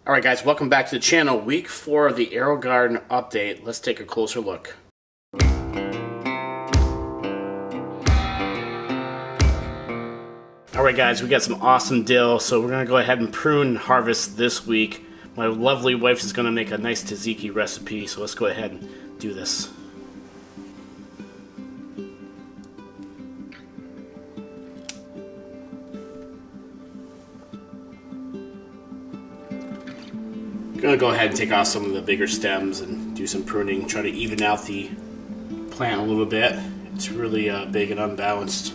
Alright guys, welcome back to the channel. Week 4 of the AeroGarden update. Let's take a closer look. Alright guys, we got some awesome dill, so we're going to go ahead and prune and harvest this week. My lovely wife is going to make a nice tzatziki recipe, so let's go ahead and do this. I'm going to go ahead and take off some of the bigger stems and do some pruning, try to even out the plant a little bit. It's really big and unbalanced.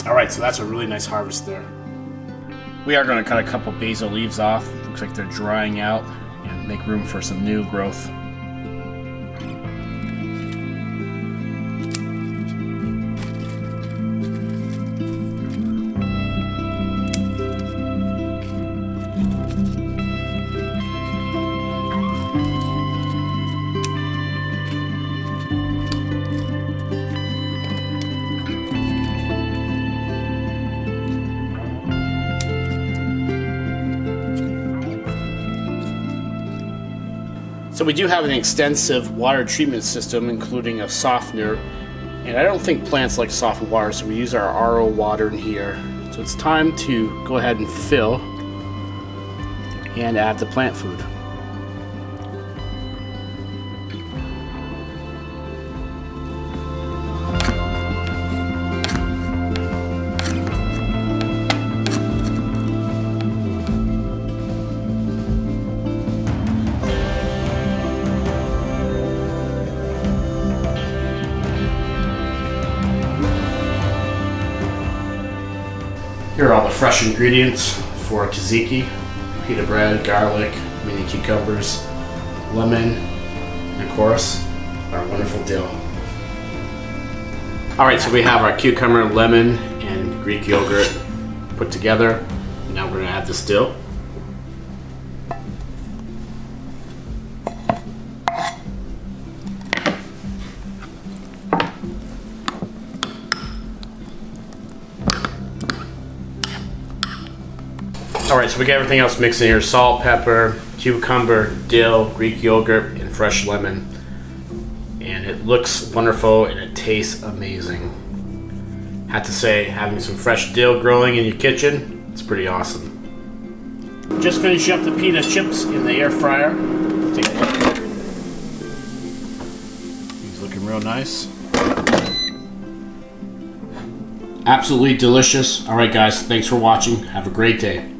Alright, so that's a really nice harvest there. We are going to cut a couple basil leaves off. Looks like they're drying out and make room for some new growth. So we do have an extensive water treatment system, including a softener, and I don't think plants like softened water, so we use our RO water in here. So it's time to go ahead and fill and add the plant food. Here are all the fresh ingredients for tzatziki: pita bread, garlic, mini cucumbers, lemon, and of course, our wonderful dill. Alright, so we have our cucumber, lemon, and Greek yogurt put together. Now we're going to add this dill. Alright, so we got everything else mixed in here: salt, pepper, cucumber, dill, Greek yogurt, and fresh lemon. And it looks wonderful and it tastes amazing. Have to say, having some fresh dill growing in your kitchen, it's pretty awesome. Just finishing up the pita chips in the air fryer. Take a look. He's looking real nice. Absolutely delicious. Alright guys, thanks for watching. Have a great day.